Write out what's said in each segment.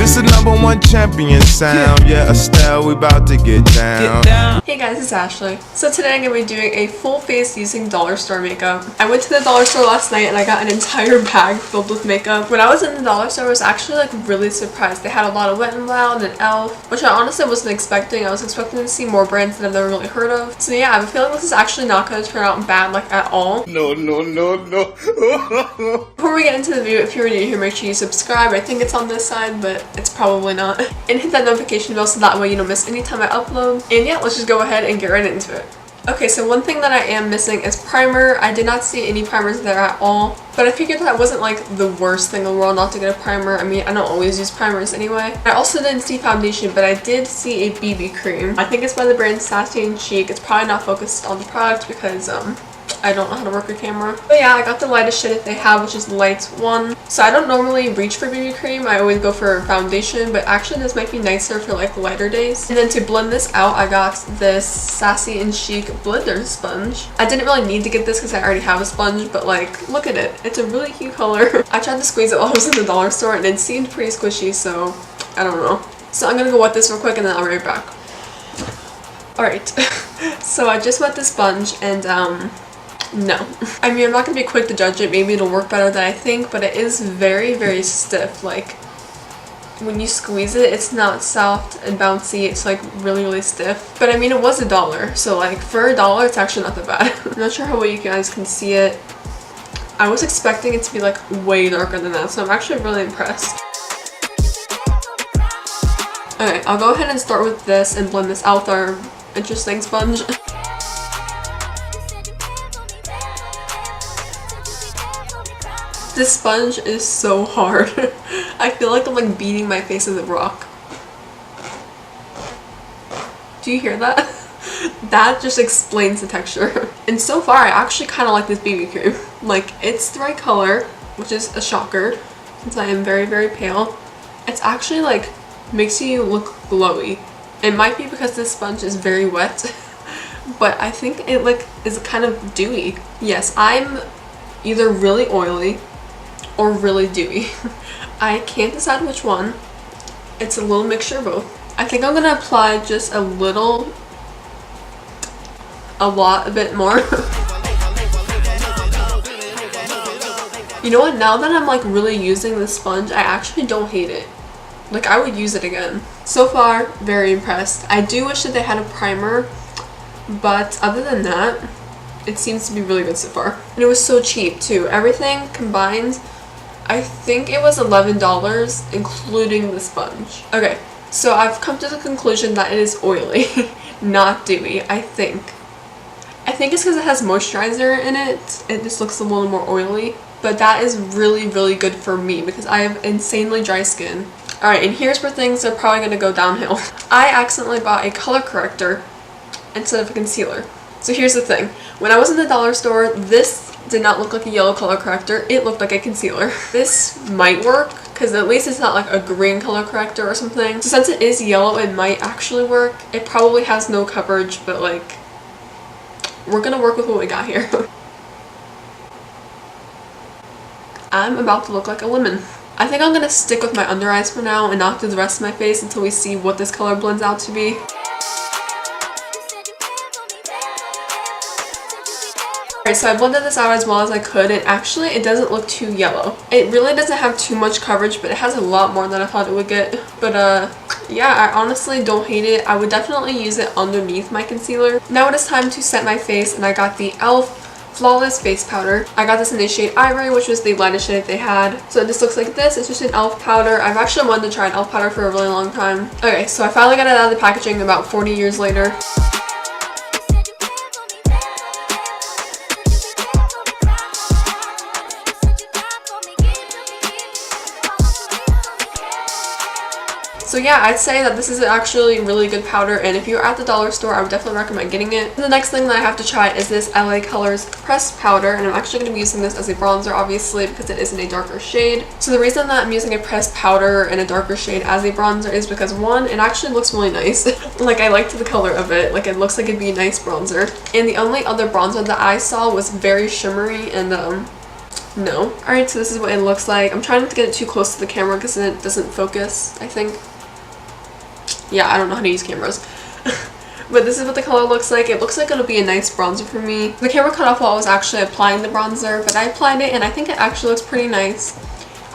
This is #1 champion sound. Yeah, Estelle, we about to get down. Hey guys, it's Ashley. So today I'm going to be doing a full face using dollar store makeup. I went to the dollar store last night and I got an entire bag filled with makeup. When I was in the dollar store, I was actually like really surprised. They had a lot of Wet n Wild and e.l.f., which I honestly wasn't expecting. I was expecting to see more brands that I've never really heard of. So yeah, I have a feeling this is actually not going to turn out bad like at all. No. Before we get into the video, if you're new here, make sure you subscribe. I think it's on this side, but it's probably not. And hit that notification bell so that way you don't miss any time I upload. And yeah, let's just go ahead and get right into it. Okay, so one thing that I am missing is primer. I did not see any primers there at all, but I figured that wasn't like the worst thing in the world not to get a primer. I mean, I don't always use primers anyway. I also didn't see foundation, but I did see a BB cream. I think it's by the brand Sassy and Chic. It's probably not focused on the product because I don't know how to work a camera. But yeah, I got the lightest shade that they have, which is Light 1. So I don't normally reach for BB cream. I always go for foundation, but actually this might be nicer for like lighter days. And then to blend this out, I got this Sassy and Chic blender sponge. I didn't really need to get this because I already have a sponge, but like, look at it. It's a really cute color. I tried to squeeze it while I was in the dollar store and it seemed pretty squishy, so I don't know. So I'm gonna go wet this real quick and then I'll be right back. Alright, so I just wet the sponge and no. I mean, I'm not going to be quick to judge it. Maybe it'll work better than I think, but it is very, very stiff. Like, when you squeeze it, it's not soft and bouncy. It's like really, really stiff. But I mean, it was $1, so like for $1, it's actually not that bad. I'm not sure how well you guys can see it. I was expecting it to be like way darker than that, so I'm actually really impressed. Okay, I'll go ahead and start with this and blend this out with our interesting sponge. This sponge is so hard. I feel like I'm like beating my face with a rock. Do you hear that? That just explains the texture. And so far I actually kind of like this BB cream. Like, it's the right color, which is a shocker since I am very, very pale. It's actually like makes you look glowy. It might be because this sponge is very wet, but I think it like is kind of dewy. Yes, I'm either really oily or really dewy. I can't decide which one. It's a little mixture of both. I think I'm gonna apply just a little, a bit more. You know what, now that I'm like really using the sponge, I actually don't hate it. Like, I would use it again. So far, very impressed. I do wish that they had a primer, but other than that, it seems to be really good so far. And it was so cheap too. Everything combined, I think it was $11, including the sponge. Okay, so I've come to the conclusion that it is oily, not dewy, I think. I think it's because it has moisturizer in it. It just looks a little more oily. But that is really, really good for me because I have insanely dry skin. Alright, and here's where things are probably going to go downhill. I accidentally bought a color corrector instead of a concealer. So here's the thing. When I was in the dollar store, this did not look like a yellow color corrector. It looked like a concealer. This might work because at least it's not like a green color corrector or something. So since it is yellow, it might actually work. It probably has no coverage, but like, we're gonna work with what we got here. I'm about to look like a lemon. I think I'm gonna stick with my under eyes for now and not do the rest of my face until we see what this color blends out to be. Alright, so I blended this out as well as I could, and actually it doesn't look too yellow. It really doesn't have too much coverage, but it has a lot more than I thought it would get. But yeah, I honestly don't hate it. I would definitely use it underneath my concealer. Now it is time to set my face, and I got the e.l.f. Flawless Face Powder. I got this in the shade Ivory, which was the lightest shade they had. So this looks like this. It's just an e.l.f. powder. I've actually wanted to try an e.l.f. powder for a really long time. Okay, so I finally got it out of the packaging about 40 years later. So yeah, I'd say that this is actually a really good powder, and if you're at the dollar store, I would definitely recommend getting it. The next thing that I have to try is this LA Colors pressed powder, and I'm actually going to be using this as a bronzer, obviously, because it is in a darker shade. So the reason that I'm using a pressed powder in a darker shade as a bronzer is because, one, it actually looks really nice. Like, I liked the color of it. Like, it looks like it'd be a nice bronzer. And the only other bronzer that I saw was very shimmery and No. Alright, so this is what it looks like. I'm trying not to get it too close to the camera because then it doesn't focus, I think. Yeah, I don't know how to use cameras. But this is what the color looks like. It looks like it'll be a nice bronzer for me. The camera cut off while I was actually applying the bronzer, but I applied it and I think it actually looks pretty nice.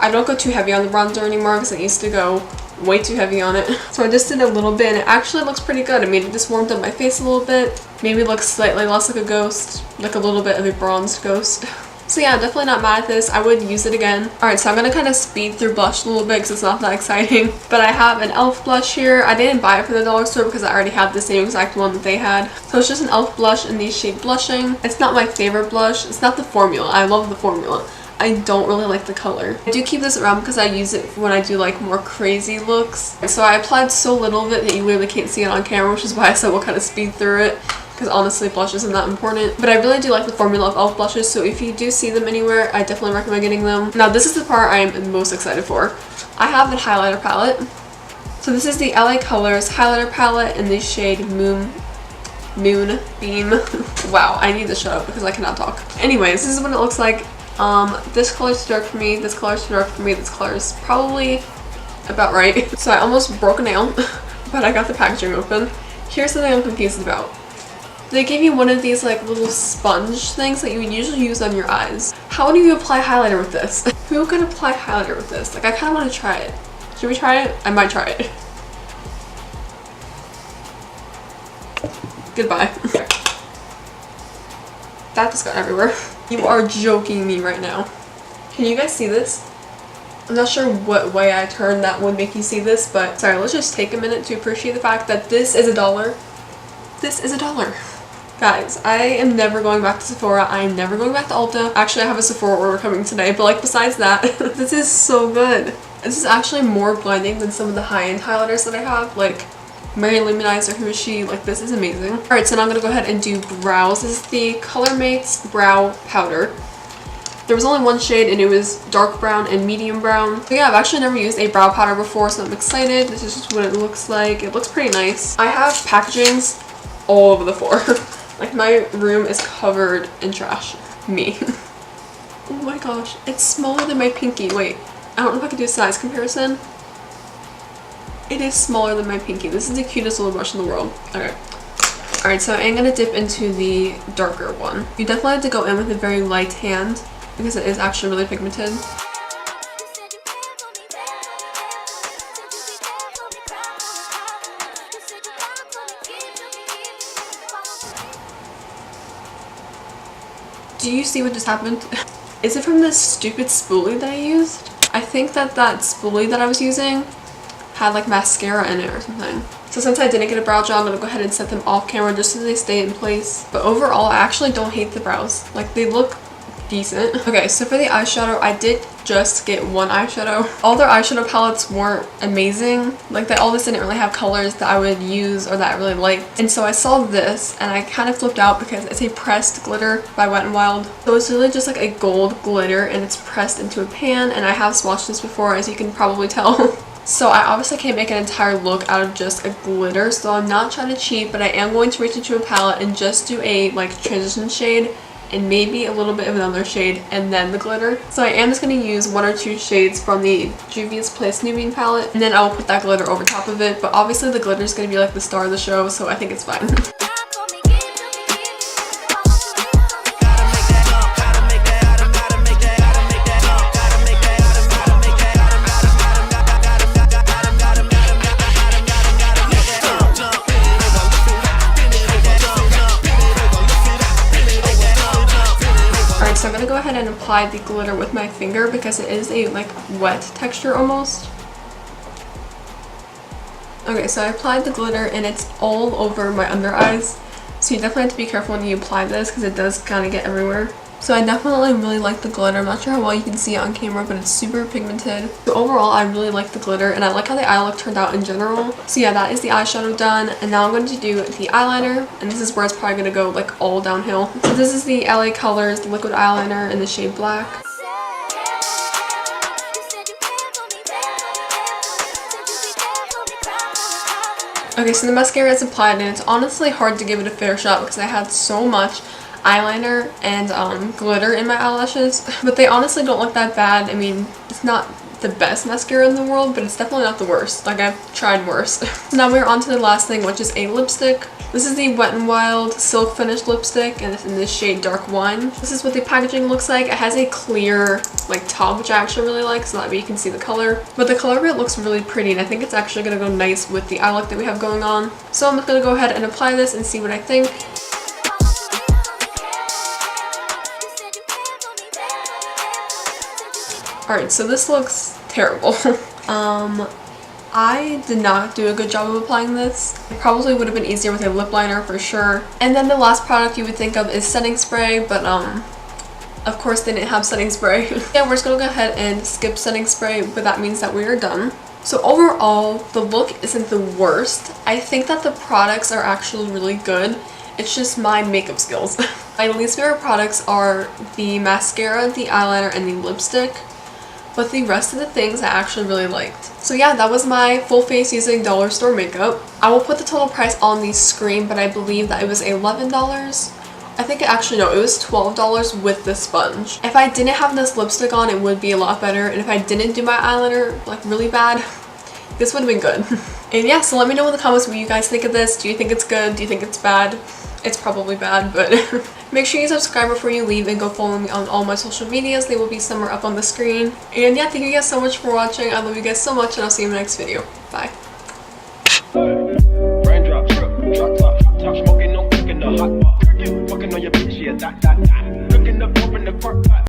I don't go too heavy on the bronzer anymore because I used to go way too heavy on it. So I just did a little bit and it actually looks pretty good. I mean, it just warmed up my face a little bit. Maybe looks slightly less like a ghost, like a little bit of a bronzed ghost. So yeah, definitely not mad at this. I would use it again. Alright, so I'm gonna kind of speed through blush a little bit because it's not that exciting. But I have an e.l.f. blush here. I didn't buy it from the dollar store because I already had the same exact one that they had. So it's just an e.l.f. blush in the shade Blushing. It's not my favorite blush. It's not the formula. I love the formula. I don't really like the color. I do keep this around because I use it when I do like more crazy looks. So I applied so little of it that you literally can't see it on camera, which is why I said we'll kind of speed through it. Because honestly, blush isn't that important. But I really do like the formula of e.l.f. blushes, so if you do see them anywhere, I definitely recommend getting them. Now this is the part I am most excited for. I have the highlighter palette. So this is the LA Colors highlighter palette in the shade Moonbeam. Wow, I need to shut up because I cannot talk. Anyways, this is what it looks like. This color is too dark for me, this color is too dark for me, this color is probably about right. So I almost broke a nail, but I got the packaging open. Here's something I'm confused about. They gave you one of these like little sponge things that you would usually use on your eyes. How do you apply highlighter with this? Who could apply highlighter with this? Like, I kind of want to try it. Should we try it? I might try it. Goodbye. That just got everywhere. You are joking me right now. Can you guys see this? I'm not sure what way I turned that would make you see this, but sorry, let's just take a minute to appreciate the fact that this is $1. This is $1. Guys, I am never going back to Sephora. I am never going back to Ulta. Actually, I have a Sephora order coming today, but like besides that, this is so good. This is actually more blending than some of the high-end highlighters that I have, like Mary Luminizer, Who Is She? Like, this is amazing. Alright, so now I'm gonna go ahead and do brows. This is the ColourMates Brow Powder. There was only one shade and it was dark brown and medium brown. So yeah, I've actually never used a brow powder before, so I'm excited. This is just what it looks like. It looks pretty nice. I have packagings all over the floor. Like, my room is covered in trash. Me. Oh my gosh, it's smaller than my pinky. Wait, I don't know if I can do a size comparison. It is smaller than my pinky. This is the cutest little brush in the world. Okay. Alright, so I'm gonna dip into the darker one. You definitely have to go in with a very light hand because it is actually really pigmented. Do you see what just happened? Is it from this stupid spoolie that I used? I think that spoolie that I was using had like mascara in it or something. So since I didn't get a brow gel, I'm gonna go ahead and set them off camera just so they stay in place. But overall, I actually don't hate the brows. Like, they look decent. Okay, so for the eyeshadow, I did just get one eyeshadow. All their eyeshadow palettes weren't amazing. Like, all this didn't really have colors that I would use or that I really liked. And so I saw this and I kind of flipped out because it's a pressed glitter by Wet n Wild. So it's really just like a gold glitter and it's pressed into a pan, and I have swatched this before, as you can probably tell. So I obviously can't make an entire look out of just a glitter, so I'm not trying to cheat, but I am going to reach into a palette and just do a like transition shade and maybe a little bit of another shade and then the glitter. So I am just going to use 1 or 2 shades from the Juvia's Place Nubian palette, and then I will put that glitter over top of it. But obviously the glitter is going to be like the star of the show, so I think it's fine. So I'm going to go ahead and apply the glitter with my finger because it is a like wet texture almost. Okay, so I applied the glitter and it's all over my under eyes. So you definitely have to be careful when you apply this because it does kind of get everywhere. So I definitely really like the glitter. I'm not sure how well you can see it on camera, but it's super pigmented. So overall, I really like the glitter and I like how the eye look turned out in general. So yeah, that is the eyeshadow done. And now I'm going to do the eyeliner. And this is where it's probably going to go like all downhill. So this is the LA Colors liquid eyeliner in the shade Black. Okay, so the mascara is applied and it's honestly hard to give it a fair shot because I had so much. eyeliner and glitter in my eyelashes, but they honestly don't look that bad. I mean, it's not the best mascara in the world, but it's definitely not the worst. Like, I've tried worse. So now we're on to the last thing, which is a lipstick. This is the Wet n Wild Silk Finish lipstick, and it's in this shade Dark Wine. This is what the packaging looks like. It has a clear like top, which I actually really like, so that way you can see the color. But the color of it looks really pretty, and I think it's actually gonna go nice with the eye look that we have going on. So I'm just gonna go ahead and apply this and see what I think. Alright, so this looks terrible. I did not do a good job of applying this. It probably would have been easier with a lip liner for sure. And then the last product you would think of is setting spray, but of course they didn't have setting spray. Yeah, we're just gonna go ahead and skip setting spray, but that means that we are done. So overall, the look isn't the worst. I think that the products are actually really good. It's just my makeup skills. My least favorite products are the mascara, the eyeliner, and the lipstick. But the rest of the things I actually really liked. So yeah, that was my full face using dollar store makeup. I will put the total price on the screen, but I believe that it was $11. I think actually no, it was $12 with the sponge. If I didn't have this lipstick on, it would be a lot better. And if I didn't do my eyeliner like really bad, this would have been good. And yeah, so let me know in the comments what you guys think of this. Do you think it's good? Do you think it's bad? It's probably bad, but make sure you subscribe before you leave and go follow me on all my social medias. They will be somewhere up on the screen. And yeah, thank you guys so much for watching. I love you guys so much, and I'll see you in the next video. Bye. Raindrops, drop top, smoking, no cooking, the hot pot. Fucking on your bitch, yeah, that. Cooking up, open the park pot.